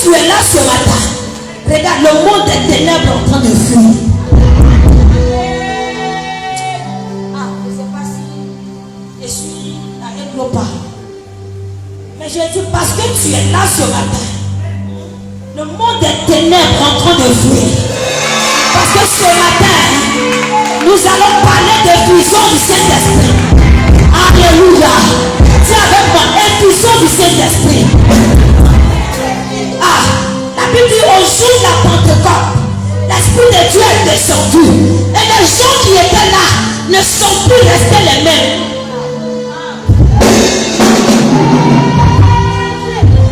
tu es là ce matin, regarde, le monde des ténèbres est en train de fuir. Ah, je ne sais pas si je suis avec le pas. Mais je dis parce que tu es là ce matin, le monde des ténèbres est en train de fuir. Parce que ce matin, nous allons parler de fusion du Saint-Esprit. Alléluia. Dis avec moi, infusion du Saint-Esprit. Ah, la Bible dit au jour de la Pentecôte, l'Esprit de Dieu est descendu. Et les gens qui étaient là ne sont plus restés les mêmes.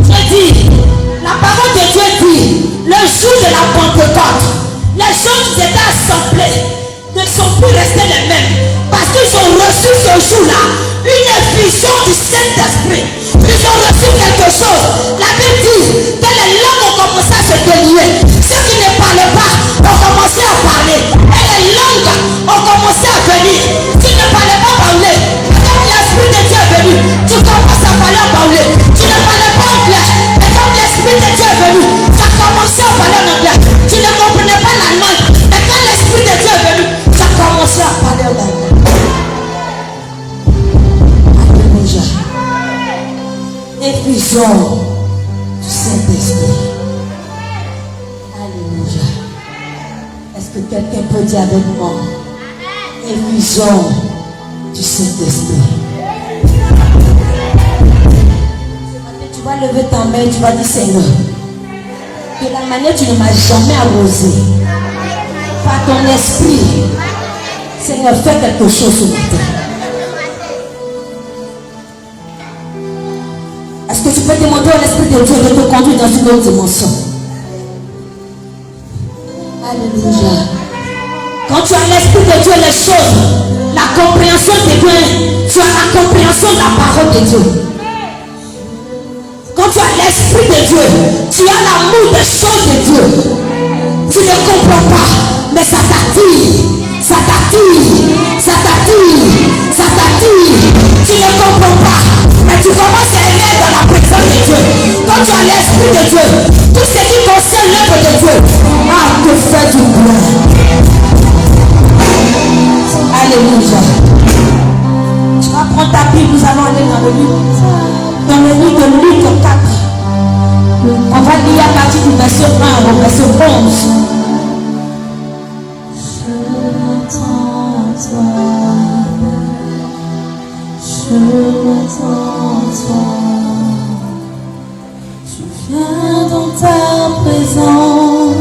Je dis, la parole de Dieu dit, le jour de la Pentecôte, les gens qui étaient assemblés ne sont plus restés les mêmes. Parce qu'ils ont reçu ce jour-là une effusion du Saint-Esprit. Ils ont reçu quelque chose. La Bible dit que les langues ont commencé à se délier. Ceux qui ne parlaient pas ont commencé à parler. Et les langues ont commencé à venir. Tu ne parlais pas parler. Quand l'Esprit de Dieu est venu, tu commences à parler en parler. Tu ne parlais pas anglais. Et quand l'Esprit de Dieu est venu, tu as commencé à parler en anglais. Tu ne comprenais pas la langue. Et quand l'Esprit de Dieu est venu, tu as commencé à parler en anglais. Alléluia. Effusion du Saint-Esprit. Alléluia. Est-ce que quelqu'un peut dire avec moi? Effusion du Saint-Esprit. Tu vas lever ta main et tu vas dire Seigneur, de la manière tu ne m'as jamais arrosé, par ton esprit, Seigneur, fais quelque chose ce matin. Est-ce que tu peux demander à l'Esprit de Dieu de te conduire dans une autre dimension? Alléluia. Quand tu as l'Esprit de Dieu, les choses, la compréhension devient, tu as la compréhension de la parole de Dieu. Quand tu as l'Esprit de Dieu, tu as l'amour des choses de Dieu. Tu ne comprends pas, mais ça t'attire. Ça t'attire, ça t'attire, ça t'attire. Tu ne comprends pas, mais tu commences à aimer dans la présence de Dieu. Quand tu as l'Esprit de Dieu, tout ce qui concerne l'œuvre de Dieu, te fait du bien. Alléluia. Tu vas prendre ta Bible, nous allons aller dans le livre de Luc 4. On va lire à partir du verset 1 au verset 11. Je m'attends à toi, je viens dans ta présence,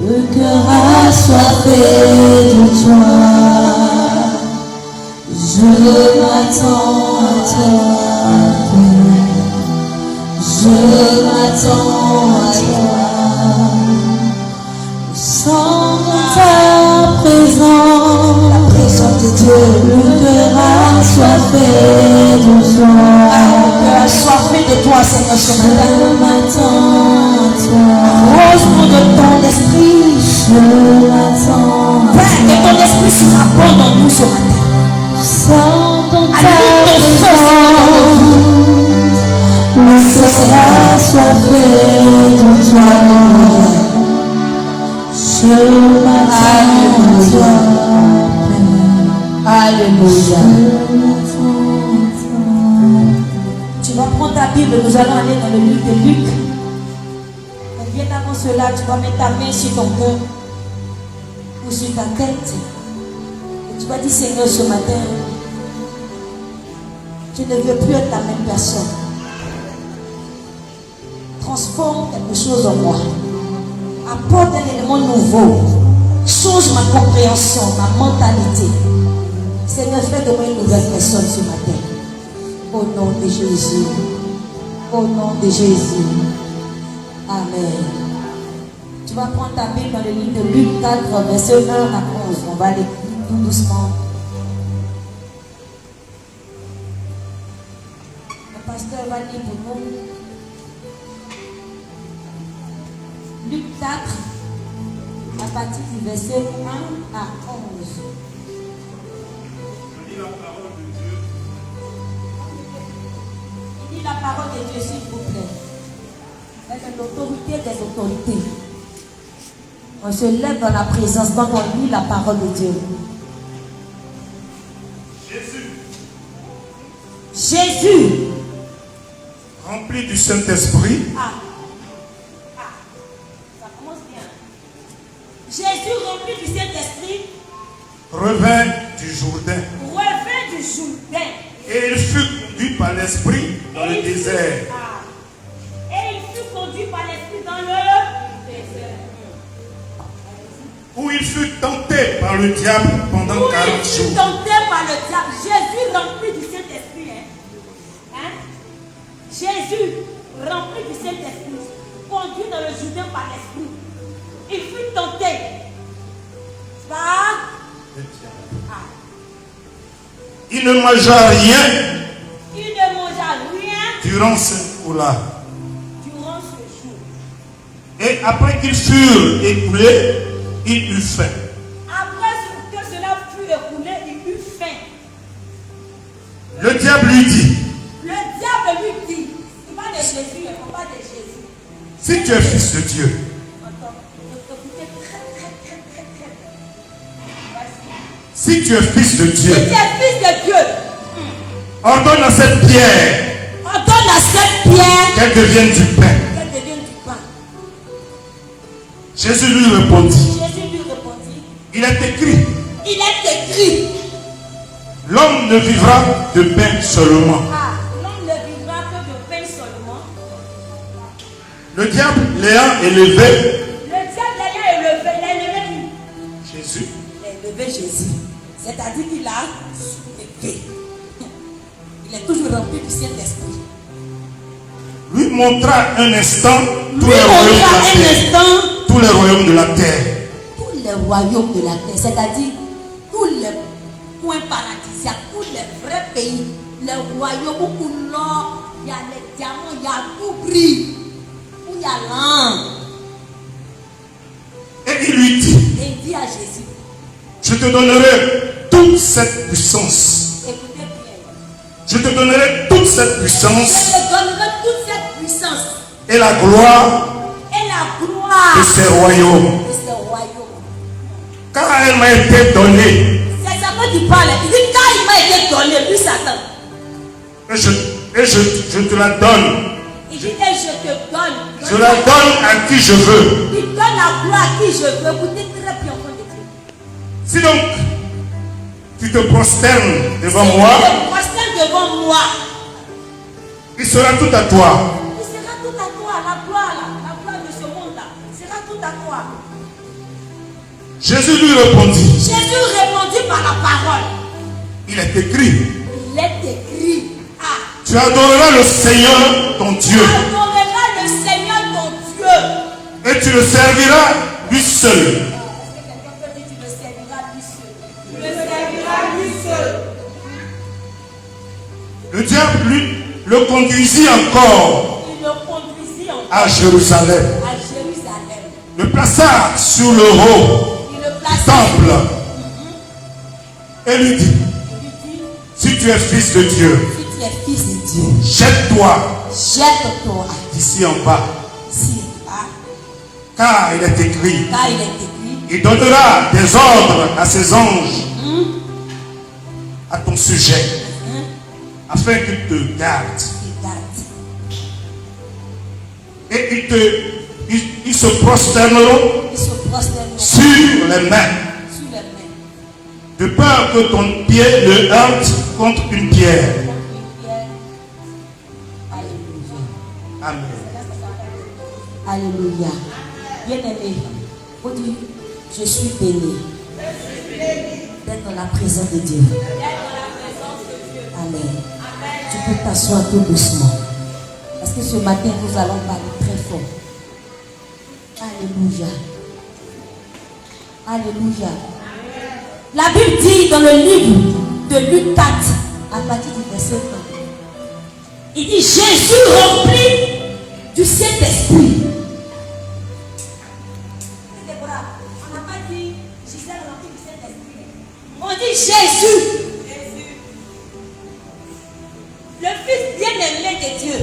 le cœur assoiffé de toi, je m'attends à toi, je m'attends à toi, sans ta présence, la présence de Dieu, le cœur assoiffé de toi, le cœur assoiffé de toi, Seigneur, je m'attends à toi, arrose-nous de ton esprit, je m'attends à toi, Père, que ton esprit surabonde en nous ce matin, sans ton présence, le cœur assoiffé de toi, je m'attends à toi. Alléluia. Tu vas prendre ta Bible, nous allons aller dans le livre de Luc. Et bien avant cela, tu vas mettre ta main sur ton cœur ou sur ta tête. Et tu vas dire Seigneur, ce matin, je ne veux plus être la même personne. Transforme quelque chose en moi. Apporte un élément nouveau. Change ma compréhension, ma mentalité. Seigneur, fais de moi une nouvelle personne ce matin. Au nom de Jésus. Au nom de Jésus. Amen. Tu vas prendre ta Bible dans le livre de Luc 4, verset 1 à 11. On va aller tout doucement. Le pasteur va lire pour nous. Luc 4, à partir du verset 1 à 11. Je lis la parole de Dieu. Il dit la parole de Dieu, s'il vous plaît. c'est l'autorité des autorités. On se lève dans la présence quand on lit la parole de Dieu. Jésus, rempli du Saint-Esprit. Ça commence bien. Jésus, rempli du Saint-Esprit, revint du Jourdain. Et il fut conduit par l'Esprit dans le désert. Et il fut conduit par l'Esprit dans le désert. Où il fut tenté par le diable pendant 40 jours. Il fut tenté par le diable. Jésus rempli du Saint-Esprit. Jésus rempli du Saint-Esprit, conduit dans le Jourdain par l'Esprit. Il fut tenté par le diable. Il ne mangea rien. Il ne mangea rien durant ce jour-là. Durant ce jour. Et après qu'ils furent écoulés, il eut faim. Après que cela fut écoulé, il eut faim. Le diable lui dit. Il parle de Jésus, on parle de Jésus. Si tu es fils de Dieu. Si tu es fils de Dieu. Ordonne à cette pierre. Qu'elle devienne du pain. Jésus lui répondit. Il est écrit. L'homme ne vivra de pain seulement. Le diable l'ayant élevé. Jésus. Jésus. C'est-à-dire qu'il a soulevé. Il est toujours rempli du Saint-Esprit. Lui montra un instant tous les royaumes de la terre. Tous les royaumes de la terre. Tous les royaumes de la terre. C'est-à-dire tous les points paradisiaques, tous les vrais pays, les royaumes où l'or, il y a les diamants, il y a tout brille, où il y a l'âme. Et il lui dit. Et il dit à Jésus. Je te donnerai toute cette puissance. Écoutez bien. Je te donnerai toute cette puissance. Je te donnerai toute cette puissance. Et la gloire. De ces royaumes. Car elle m'a été donnée. C'est ça que tu parles. Il dit car il m'a été donné, lui Satan. Et je te la donne. Il dit et je te donne. Je la donne à qui je veux. Il donne la gloire à qui je veux. Écoutez très bien. Si donc tu te prosternes devant moi, il sera tout à toi. Il sera tout à toi, la gloire de ce monde-là, sera tout à toi. Jésus lui répondit. Jésus répondit par la parole. Il est écrit. Il est écrit. Tu adoreras le Seigneur ton Dieu. Tu adoreras le Seigneur ton Dieu. Et tu le serviras lui seul. Le diable, lui, le conduisit encore à Jérusalem. Le plaça sur le haut du temple. Et lui dit, si tu es fils de Dieu, jette-toi d'ici en bas. Car il est écrit, il donnera des ordres à ses anges à ton sujet, afin qu'ils te gardent. Et ils se prosterneront sur les mains, de peur que ton pied ne heurte contre une pierre. Amen. Alléluia. Bien-aimé, vous dites, je suis béni d'être dans la présence de Dieu. Amen. Tu peux t'asseoir tout doucement. Parce que ce matin, nous allons parler très fort. Alléluia. Alléluia. La Bible dit dans le livre de Luc 4, à partir du verset 1, il dit Jésus rempli du Saint-Esprit. On n'a pas dit Gisèle rempli du Saint-Esprit. On dit Jésus. Le Fils bien-aimé de Dieu.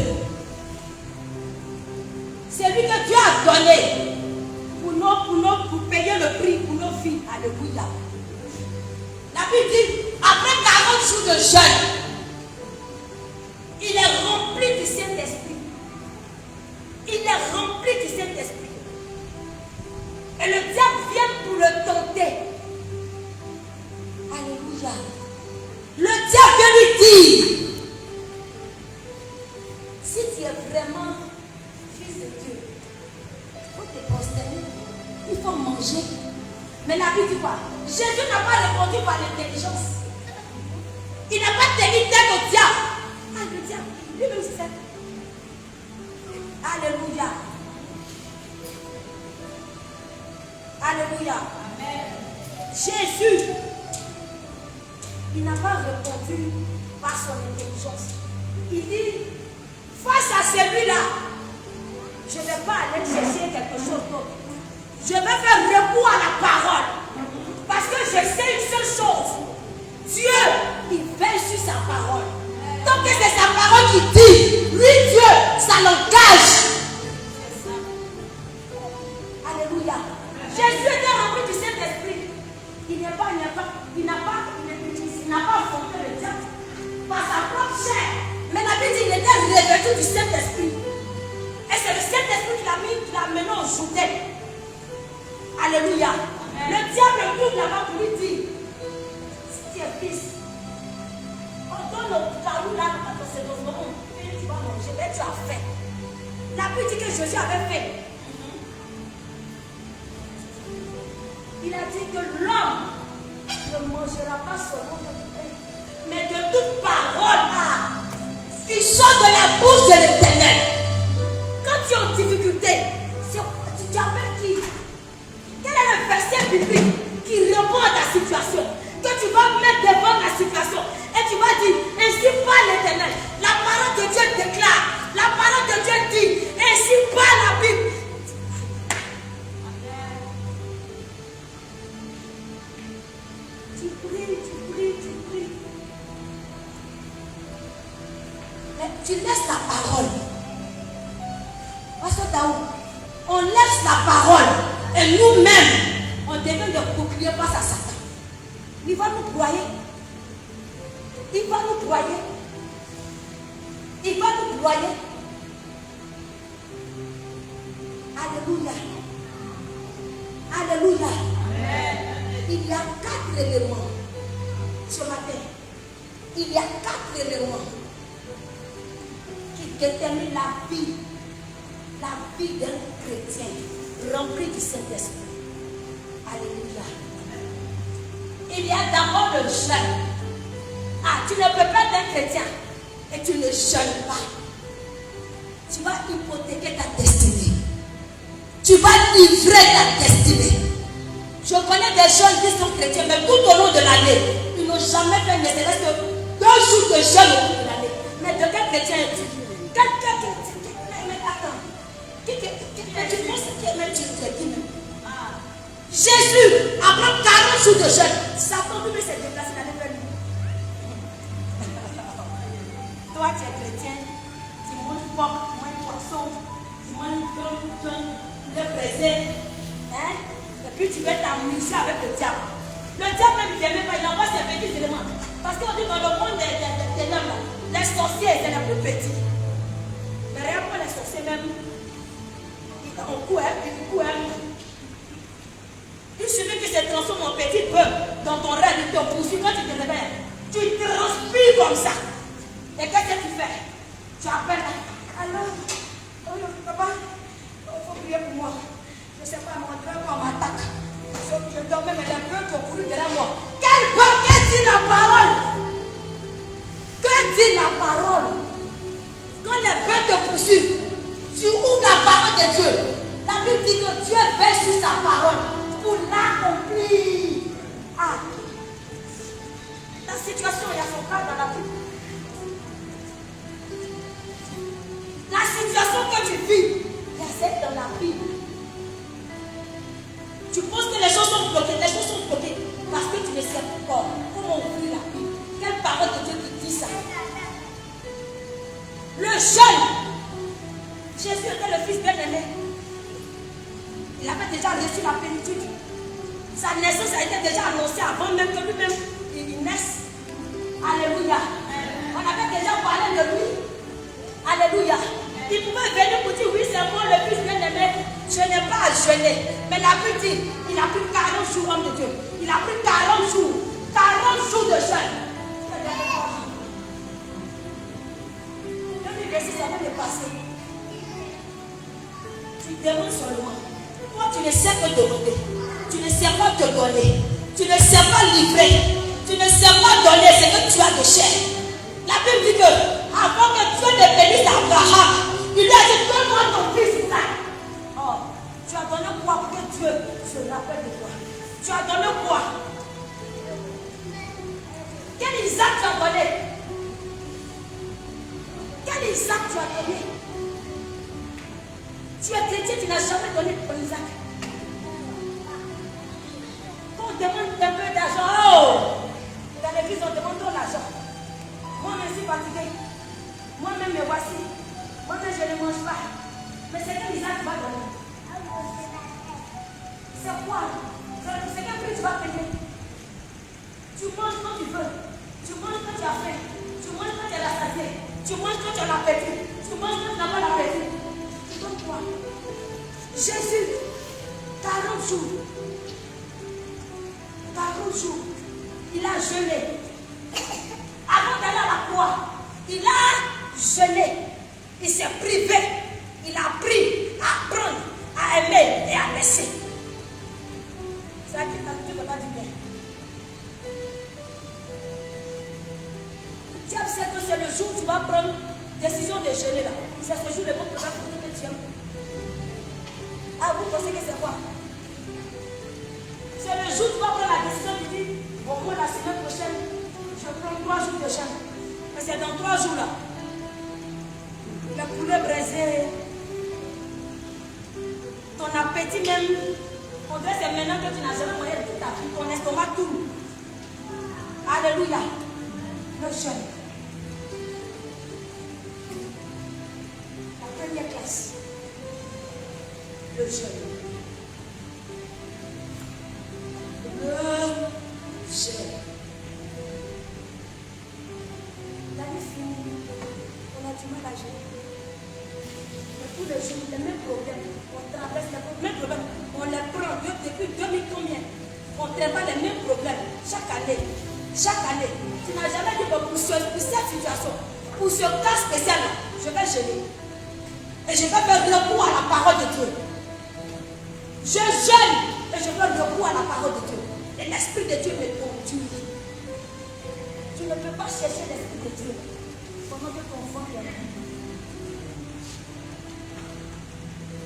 Celui que Dieu a donné pour payer le prix pour nos vies. Alléluia. La Bible dit, après 40 jours de jeûne, il est rempli du Saint-Esprit. Il est rempli du Saint-Esprit. Et le diable vient pour le tenter. Alléluia. Le diable vient lui dire, si tu es vraiment fils de Dieu, il faut te prosterner, il faut manger. Mais la Bible dit quoi? Jésus n'a pas répondu par l'intelligence. Il n'a pas tenu tête au diable. Ah, le diable, lui-même c'est ça. Alléluia. Alléluia. Amen. Jésus, il n'a pas répondu par son intelligence. Il dit, face à celui-là, je ne vais pas aller chercher quelque chose d'autre. Je vais faire recours à la parole. Parce que je sais une seule chose. Dieu, il veille sur sa parole. Donc c'est sa parole qui dit, lui Dieu, ça l'engage. Alléluia. Jésus était rempli du Saint-Esprit. Il n'a pas affronté le diable par sa propre chair. Mais la Bible dit qu'il était revêtu du Saint-Esprit. Et c'est le Saint-Esprit qui l'a mené au Jourdain. Alléluia. Amen. Le diable court là-bas pour lui dire, si tu es fils, on donne le carreau là, c'est dans le monde, tu vas manger, mais tu as faim. La Bible dit que Jésus avait faim. Il a dit que l'homme ne mangera pas seulement de pain, mais de toute parole qui sort de la bouche de l'Éternel. Quand tu es en difficulté, tu appelles qui? Quel est le verset biblique qui répond à ta situation? Que tu vas mettre devant la situation et tu vas dire, ainsi parle l'Éternel. La parole de Dieu déclare, la parole de Dieu dit, ainsi parle la Bible. Tu pries. Mais tu laisses la parole. Pasteur Daou, on laisse la parole. Et nous-mêmes, on devient de boucliers face à Satan. Il va nous broyer. Alléluia. Amen. Il y a 4 éléments ce matin. Il y a 4 éléments qui déterminent la vie d'un chrétien rempli du Saint-Esprit. Alléluia. Il y a d'abord le jeûne. Tu ne peux pas être chrétien et tu ne jeûnes pas. Tu vas hypothéquer ta destinée. Tu vas livrer ta destinée. Je connais des jeunes qui sont chrétiens, mais tout au long de l'année, ils n'ont jamais fait ne serait-ce que 2 jours de jeûne au cours de l'année. Mais de quel chrétien es-tu? Mais attends. Tu penses que tu es qui même? Jésus, après 40 jours de jeûne, Satan lui s'est déplacé dans les veines. Toi, tu es chrétien, tu manges porc, tu manges poisson, tu manges le baiser, et puis tu vas t'amuser avec le diable. Le diable même, il n'aimait pas, il envoie ses petits éléments. Parce qu'on dit dans le monde des ténèbres, les sorciers, c'est les plus petits. Mais regarde les sorciers même, on court, il suffit qu'il se transforme en petit peu dans ton rêve, il te poursuit quand tu te réveilles. Tu transpires comme ça. Et qu'est-ce que tu fais? Tu appelles. Alors, papa, il faut prier pour moi. Je ne sais pas, mon Dieu, qu'on m'attaque. Je dormais, mais les bœufs ont couru derrière moi. Qu'est-ce dit la parole? Que dit la parole? Quand les bœufs te poursuivent, tu ouvres la parole de Dieu. La Bible dit que Dieu veille sur sa parole pour l'accomplir. La situation, il y a son cas dans la Bible. La situation que tu vis, il y a celle dans la Bible. Tu penses que les choses sont bloquées, parce que tu ne sais pas comment ouvrir la Bible. Quelle parole de Dieu qui dit ça? Le jeune, Jésus était le fils fils bien-aimé, il avait déjà reçu la plénitude. Sa naissance a été déjà annoncée avant même que lui-même il naisse. Alléluia. On avait déjà parlé de lui. Alléluia. Il pouvait venir pour dire oui, c'est moi le fils bien-aimé. Je n'ai pas à jeûner. Mais la Bible dit, il a pris 40 jours, homme de Dieu. Il a pris 40 jours. 40 jours de jeûne. Le verset, ça va dépasser. Tu demandes seulement. Toi, tu ne sais que demander. Tu ne sais pas te donner. Tu ne sais pas livrer. Tu ne sais pas donner ce que tu as de cher. La Bible dit que avant que Dieu ne bénisse Abraham, il lui a dit donne-moi ton fils Isaac. Oh, tu as donné quoi pour que Dieu se rappelle de toi? Tu as donné quoi? Quel Isaac tu as donné? Quel Isaac tu as donné? Tu es chrétien, tu n'as jamais donné ton Isaac. Quand on demande un peu d'argent, oh, dans l'église on demande trop d'argent. Moi-même je suis fatigué. Moi-même me voici. Moi-même je ne mange pas. Mais c'est quel Isaac tu vas donner? C'est quoi? C'est quel prix tu vas payer? Tu manges quand tu veux. Tu manges quand tu as faim. Tu manges quand tu es rassasié. Tu manges quand tu as l'appétit. Tu manges quand tu n'as pas l'appétit. Tu donnes quoi? Jésus, 40 jours. 40 jours. Il a jeûné. Avant d'aller à la croix, il a jeûné. Il s'est privé. Il a appris à apprendre, à aimer et à laisser. Ça dit que tu ne peux pas dire bien. Dieu sait que c'est le jour où tu vas prendre décision de jeûner là. C'est ce jour le bon programme pour que tu aimes. Ah, vous pensez que c'est quoi? C'est le jour où tu vas prendre la décision de dire au moins la semaine prochaine, je prends 3 jours de jeûne. Mais c'est dans 3 jours là. Le poulet braisé, ton appétit même, on dirait que c'est maintenant que tu n'as jamais mangé toute ta vie, ton estomac tourne. Alléluia. Le jeûne. La première classe. Le jeûne. Le jeûne. L'année finie, on a du mal à jeûner. Mais tous les jours, les mêmes problèmes, on traverse les mêmes problèmes, on les prend depuis 2000 combien? On travaille les mêmes problèmes chaque année. Chaque année. Tu n'as jamais dit que pour cette situation, pour ce cas spécial, je vais jeûner. Et je vais faire recours à la parole de Dieu. Je jeûne et je fais recours à la parole de Dieu. Et l'Esprit de Dieu me conduit. Tu ne peux pas chercher l'Esprit de Dieu pendant que ton ventre est rempli.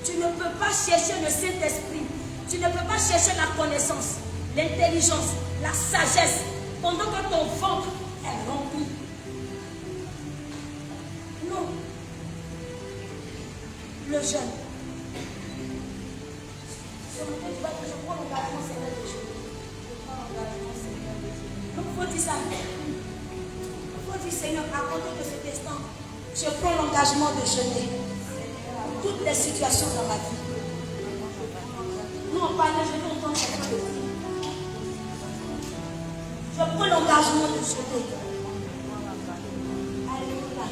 Tu ne peux pas chercher le Saint-Esprit. Tu ne peux pas chercher la connaissance, l'intelligence, la sagesse pendant que ton ventre est rempli. Non. Le jeûne. Ce matin, tu vas dire, je prends l'engagement, Seigneur, de jeûner. Je prends l'engagement, Seigneur, de jeûner. Donc, il faut dire ça. Il faut dire, Seigneur, à compter de cet instant, je prends l'engagement de jeûner. Toutes les situations dans ma vie. Nous, on parle de jeûner, on entend quelqu'un de dire. Je prends l'engagement de jeûner. Alléluia.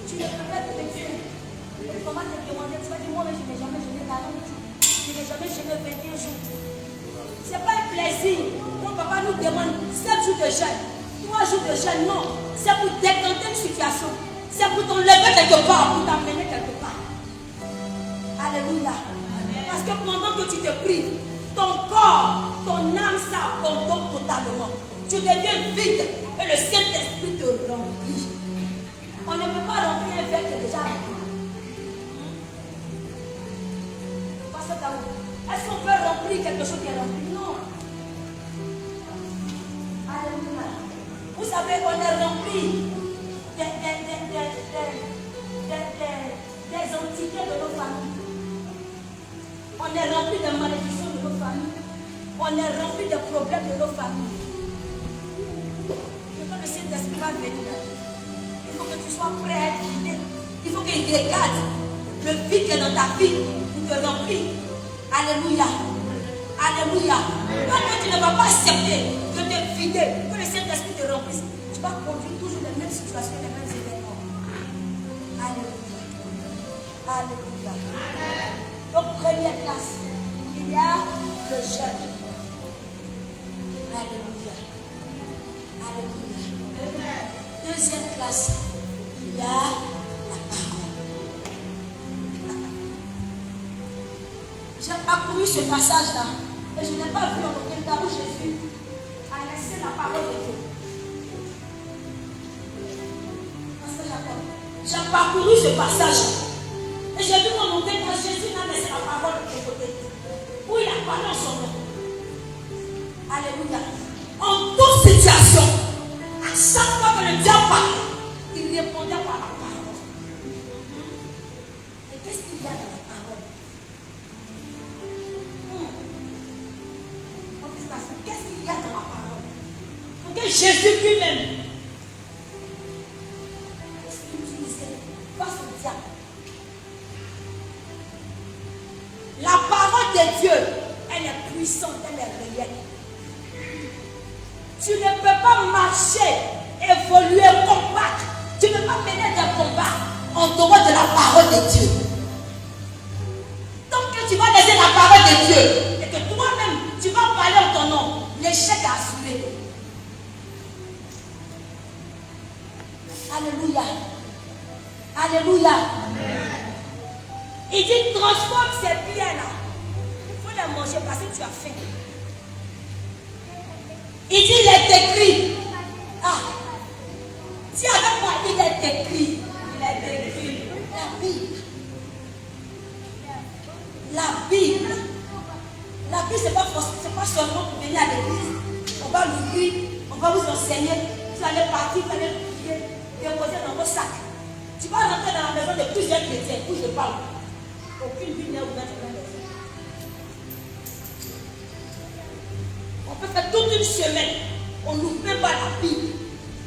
Tu ne peux pas te dire. Comment te demander? Tu vas dire, moi, je n'ai jamais jeûné 40 jours. Je n'ai jamais jeûné 21 jours. Ce n'est pas un plaisir. Mon papa nous demande 7 jours de jeûne, 3 jours de jeûne. Non. C'est pour décanter une situation. C'est pour t'enlever quelque part, pour t'amener quelque part. Alléluia. Parce que pendant que tu te prives, ton corps, ton âme s'abandonne totalement. Tu deviens vide et le Saint-Esprit te remplit. On ne peut pas remplir un verre qui est déjà rempli. Est-ce qu'on peut remplir quelque chose qui est rempli? Non. Alléluia. Vous savez, on est rempli des entités de nos familles. On est rempli de malédictions de nos familles. On est rempli de problèmes de nos familles. Et quand le Saint-Esprit va venir, il faut que tu sois prêt à être guidé. Il faut qu'il regarde le vide qui est dans ta vie pour te remplir. Alléluia. Alléluia. Quand tu ne vas pas accepter de te vider, que le Saint-Esprit te remplisse, tu vas conduire toujours les mêmes situations, les mêmes événements. Alléluia. Alléluia. Donc, première classe, il y a le jeûne. Alléluia. Alléluia. Deuxième classe, il y a la parole. J'ai parcouru ce passage-là et je n'ai pas vu en aucun cas où Jésus a laissé la parole de Dieu. J'ai parcouru ce passage et j'ai vu en aucun cas Jésus n'a laissé la parole de côté. Où il a parlé en son nom. Alléluia. En toute situation, à chaque fois que le diable parlait, il répondait par la parole. Et qu'est-ce qu'il y a dans la parole? Qu'est-ce qu'il y a dans la parole? Pour que Jésus lui-même, qu'est-ce qu'il utilisait face au diable? La parole de Dieu, elle est puissante, elle est réelle. Tu ne peux pas marcher, évoluer, combattre. Tu ne peux pas mener des combats en dehors de la parole de Dieu. Tant que tu vas laisser la parole de Dieu et que toi-même, tu vas parler en ton nom, l'échec est assuré. Alléluia. Alléluia. Amen. Il dit transforme ces biens-là. Il faut les manger parce que tu as faim. Il dit, il est écrit. Ah, dis avec moi, il est écrit. Il est écrit. La Bible. La Bible. La Bible, c'est pas seulement pour venir à l'église. On va l'ouvrir, on va vous enseigner. Vous allez partir, vous allez prier, déposer dans vos sacs. Tu vas rentrer dans la maison de plusieurs chrétiens, où je parle. Aucune Bible n'est ouverte dans la maison. On peut faire toute une semaine, on n'ouvre même pas la Bible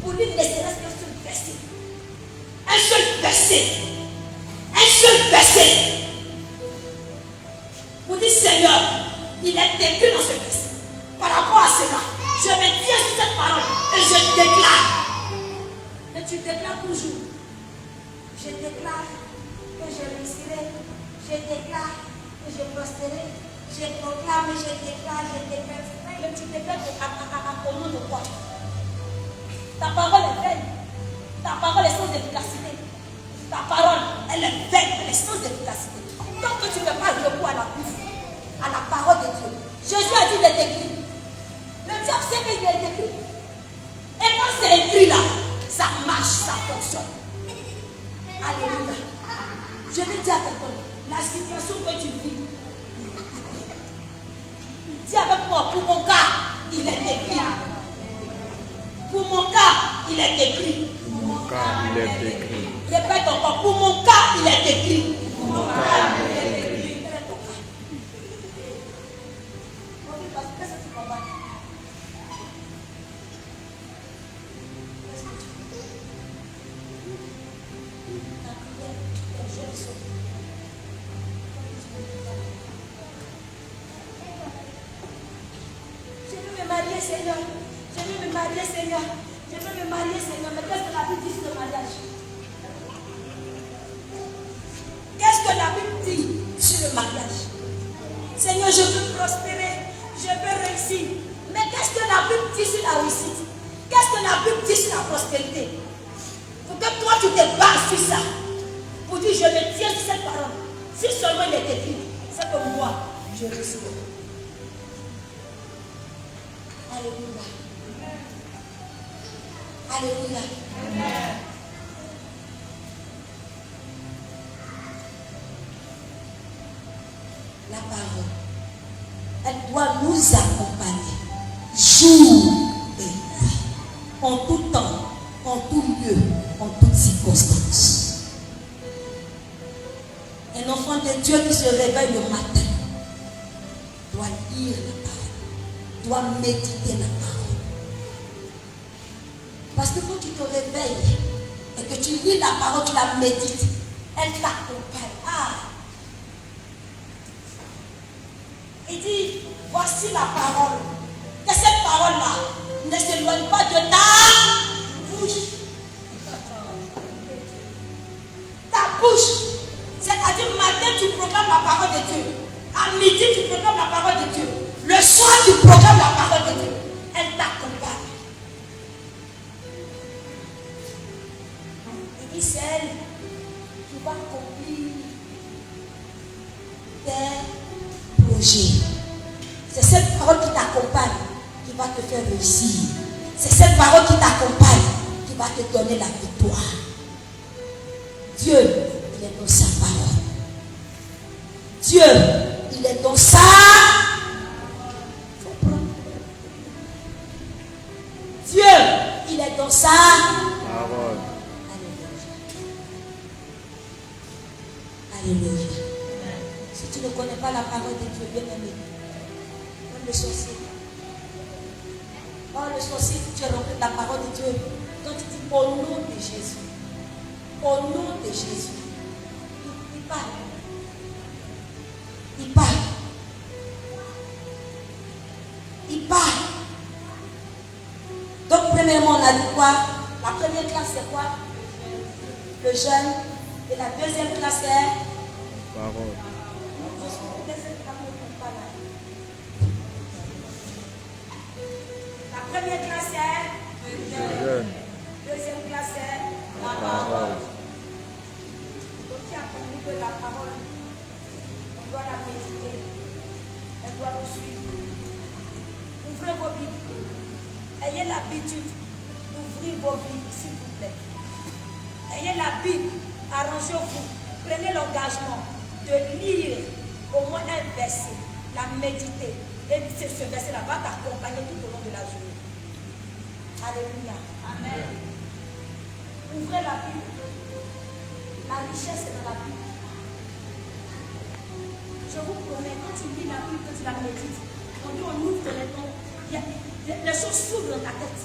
pour lire ne serait-ce qu'un seul verset. Un seul verset. Un seul verset. Vous dites, Seigneur, il est écrit dans ce verset. Par rapport à cela, je vais dire sur cette parole et je déclare. Et tu déclares toujours. Je déclare que je réussirai. Je déclare que je prospérerai. Je proclame, je déclare. Mais tu déclares au nom de quoi? Ta parole est vaine. Ta parole est sans efficacité. Ta parole, elle est vaine, elle est sans efficacité. Tant que tu ne fais pas recours à la Bible, à la parole de Dieu. Jésus a dit il est écrit. Le diable sait qu'il est écrit. Et quand c'est écrit là, ça marche, ça fonctionne. Alléluia. Je vais dire à quelqu'un, la situation que tu vis, dis avec moi, pour mon cas, il est écrit. Pour mon cas, il est écrit. Pour mon cas, il est écrit. Répète encore, pour mon cas, il est écrit. Pour mon cas, il est écrit. Seigneur, je veux me marier, Seigneur. Je veux me marier, Seigneur. Mais qu'est-ce que la Bible dit sur le mariage? Qu'est-ce que la Bible dit sur le mariage? Seigneur, je veux prospérer. Je veux réussir. Mais qu'est-ce que la Bible dit sur la réussite? Qu'est-ce que la Bible dit sur la prospérité? Pour que toi, tu te bases sur ça. Pour dire, je me tiens sur cette parole. Si seulement il est écrit, c'est que moi, je réussirai. Alléluia. Alléluia. Amen. La parole, elle doit nous accompagner jour et nuit, en tout temps, en tout lieu, en toutes circonstances. Un enfant de Dieu qui se réveille le matin doit lire la parole. Dois méditer la parole. Parce que quand tu te réveilles et que tu lis la parole, tu la médites, elle t'accompagne. Ah, Il dit, voici la parole. Que cette parole-là ne s'éloigne pas de ta bouche. Ta bouche. C'est-à-dire, matin, tu proclames la parole de Dieu. À midi, tu proclames la parole de Dieu. Le soir, tu proclames la parole de Dieu. Elle t'accompagne. Il dit, c'est elle qui va accomplir tes projets. C'est cette parole qui t'accompagne qui va te faire réussir. C'est cette parole qui t'accompagne qui va te donner la victoire. Dieu, il est dans sa parole. Dieu, il est dans sa Dieu, il est dans sa parole. Alléluia. Si tu ne connais pas la parole de Dieu, bien aimé, comme le sorcier. Oh, le sorcier, tu es rempli de la parole de Dieu. Quand tu dis au nom de Jésus, au nom de Jésus, il parle. Il parle. Il parle. Donc, premièrement, on a dit quoi? La première classe, c'est quoi? Le jeûne. Et la deuxième classe, c'est parole. La première classe, c'est le jeûne. Deuxième classe, c'est la parole. Donc, tu as compris que la parole, on doit la méditer. Elle doit nous suivre. Ouvrez vos Bibles. Ayez l'habitude d'ouvrir vos Bibles, s'il vous plaît. Ayez la Bible, arrangez-vous. Prenez l'engagement de lire au moins un verset, la méditer. Et ce verset-là va t'accompagner tout au long de la journée. Alléluia. Amen. Ouvrez la Bible. La richesse est dans la Bible. Je vous promets, quand tu lis la Bible, quand tu la médites, quand on ouvre ton étang, les choses s'ouvrent dans ta tête.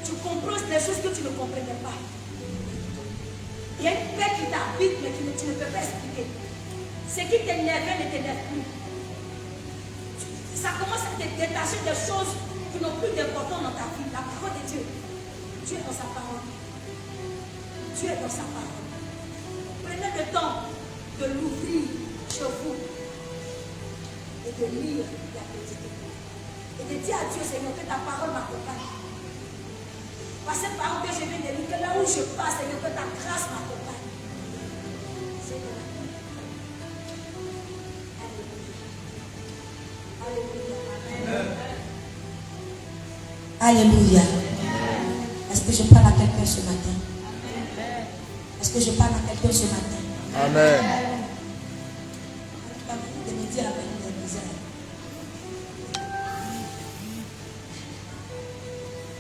Tu comprends des choses que tu ne comprenais pas. Il y a une paix qui t'habite, mais que tu ne peux pas expliquer. Ce qui t'énervait ne t'énerve plus. Ça commence à te détacher des choses qui n'ont plus d'importance dans ta vie. La parole de Dieu. Dieu est dans sa parole. Dieu est dans sa parole. Prenez le temps de l'ouvrir chez vous et de lire la méditer. Et de dire à Dieu, Seigneur, que ta parole m'accompagne. Par cette parole que je viens de lire, que là où je passe, Seigneur, que ta grâce m'accompagne. Seigneur. Alléluia. Alléluia. Est-ce que je parle à quelqu'un ce matin? Est-ce que je parle à quelqu'un ce matin? Amen. De me dire avec des misères.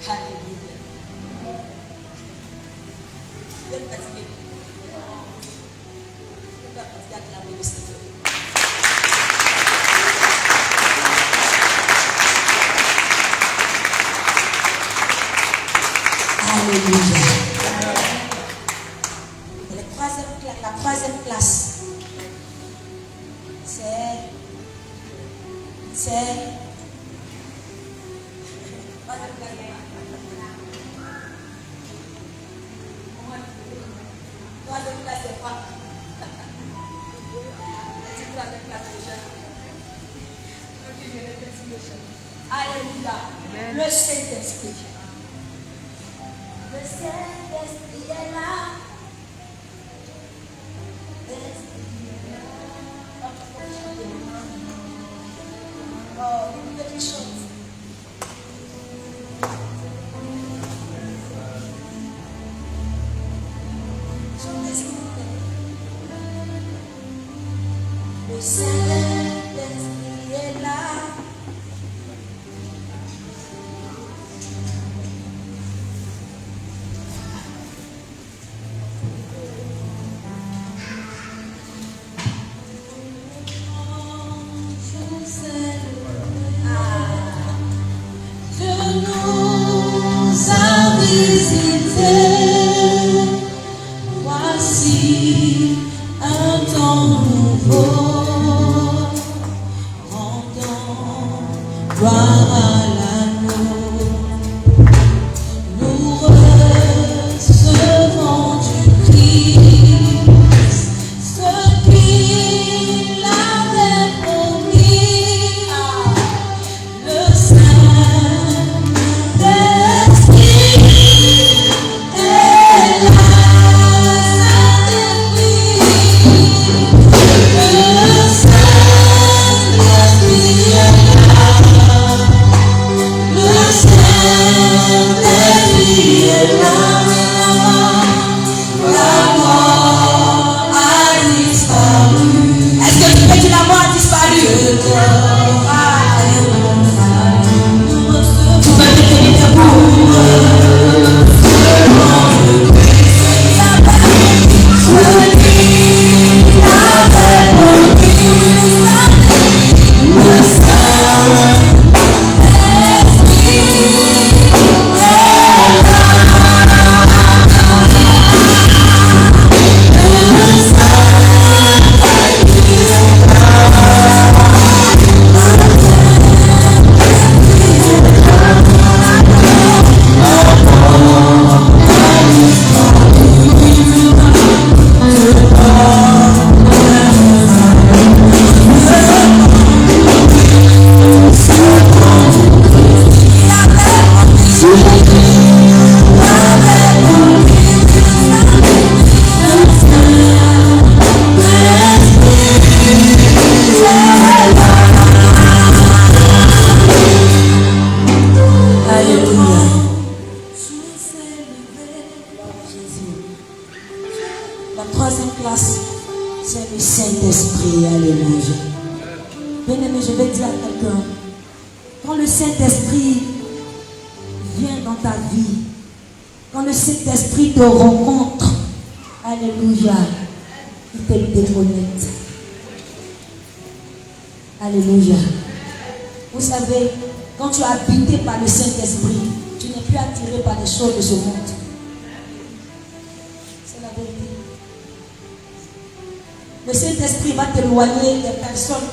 Alléluia. Je vais me fatiguer. Je vais fatiguer à clamer le Seigneur. Alléluia. La troisième classe, c'est Alléluia. Le Saint-Esprit. Le Saint-Esprit est là. Oh, une petite chose. Le Saint-Esprit est là. Voici un temps nouveau. le Saint-Esprit. Alléluia. Bien-aimé, je vais dire à quelqu'un, quand le Saint-Esprit vient dans ta vie, quand le Saint-Esprit te rencontre, alléluia, il te déconnecte. Alléluia. Vous savez, quand tu es habité par le Saint-Esprit, tu n'es plus attiré par les choses de ce monde. C'est la vérité. Le Saint-Esprit va t'éloigner des personnes.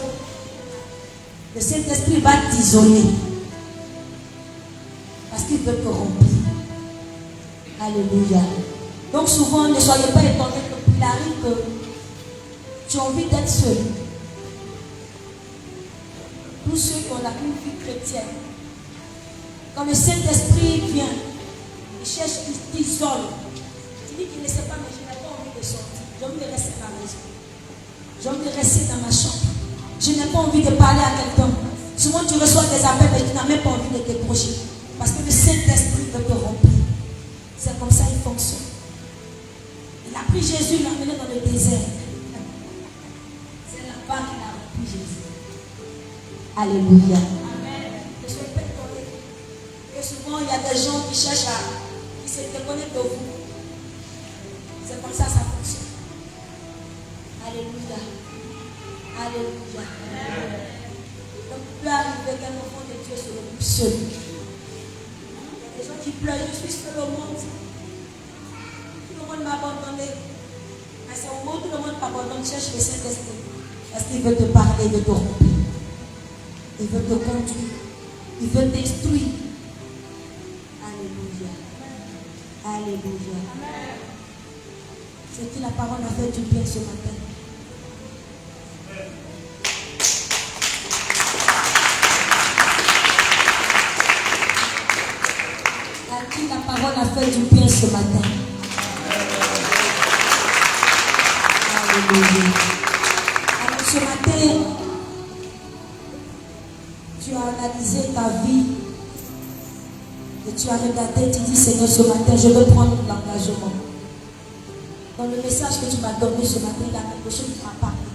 Le Saint-Esprit va t'isoler. Parce qu'il veut te remplir. Alléluia. Donc souvent, ne soyez pas étonnés qu'il arrive que tu as envie d'être seul. Tous ceux qui ont la vie chrétienne, quand le Saint-Esprit vient, il cherche, il t'isole. Tu dis qu'il ne sait pas, mais je n'ai pas envie de sortir. J'ai envie de rester à la maison. J'ai envie de rester dans ma chambre. Je n'ai pas envie de parler à quelqu'un. Souvent tu reçois des appels, mais tu n'as même pas envie de décrocher. Parce que le Saint-Esprit veut te remplir. C'est comme ça qu'il fonctionne. Il a pris Jésus, il l'a emmené dans le désert. C'est là-bas qu'il a rempli Jésus. Alléluia. Amen. Je ne suis pas étonné. Et souvent, il y a des gens qui cherchent qui se déconnectent de vous. C'est comme ça que ça fonctionne. Alléluia. Alléluia. Amen. Donc, il peut arriver qu'un enfant de Dieu se retrouve seul. Il y a des gens qui pleurent, je suis seul au monde. Tout le monde m'a abandonné. Mais c'est au moment où tout le monde m'abandonne, cherche le Saint-Esprit. Parce qu'il veut te parler, de te remplir. Il veut te conduire. Il veut t'instruire. Alléluia. Alléluia. C'est que la parole a fait du bien ce matin. À qui la parole a fait du bien ce matin. Alléluia. Alors ce matin, tu as analysé ta vie et tu as regardé, tu dis Seigneur, ce matin, je veux prendre l'engagement. Dans le message que tu m'as donné ce matin, il y a quelque chose qui m'a parlé.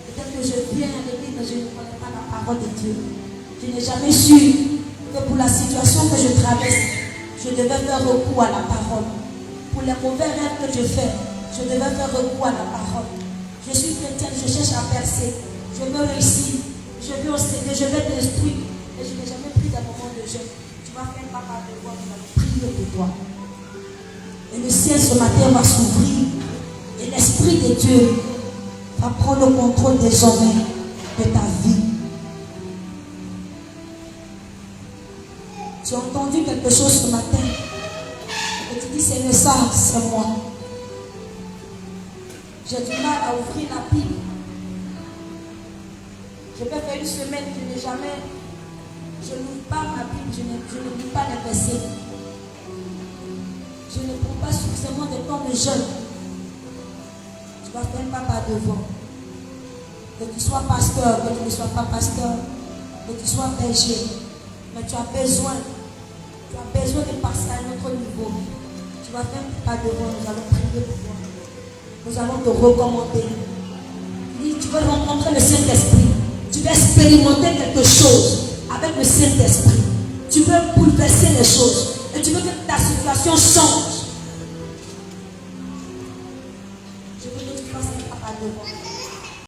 Peut-être que je viens à l'église, mais je ne connais pas la parole de Dieu. Je n'ai jamais su que pour la situation que je traverse, je devais faire recours à la parole. Pour les mauvais rêves que je fais, je devais faire recours à la parole. Je suis chrétienne, je cherche à percer, je veux réussir. Je veux enseigner, je vais t'instruire. Et je n'ai jamais pris d'un moment de jeûne. Tu vas faire papa de toi, tu vas prier pour toi. Et le ciel ce matin va s'ouvrir. Et l'Esprit de Dieu va prendre le contrôle désormais de ta vie. Tu as entendu quelque chose ce matin. Et tu dis, Seigneur, ça, c'est moi. J'ai du mal à ouvrir la Bible. Je peux faire une semaine, je n'ai jamais, je ne lis pas ma Bible, je ne lis pas les versets. Je ne prends pas suffisamment de temps de jeûne. Tu vas faire papa devant. Que tu sois pasteur, que tu ne sois pas pasteur, que tu sois berger. Mais tu as besoin de passer à un autre niveau. Tu vas faire papa devant, nous allons prier pour toi. Nous allons te recommander. Tu veux rencontrer le Saint-Esprit. Tu veux expérimenter quelque chose avec le Saint-Esprit. Tu veux bouleverser les choses. Et tu veux que ta situation change. Je veux que tu fasses un papa devant.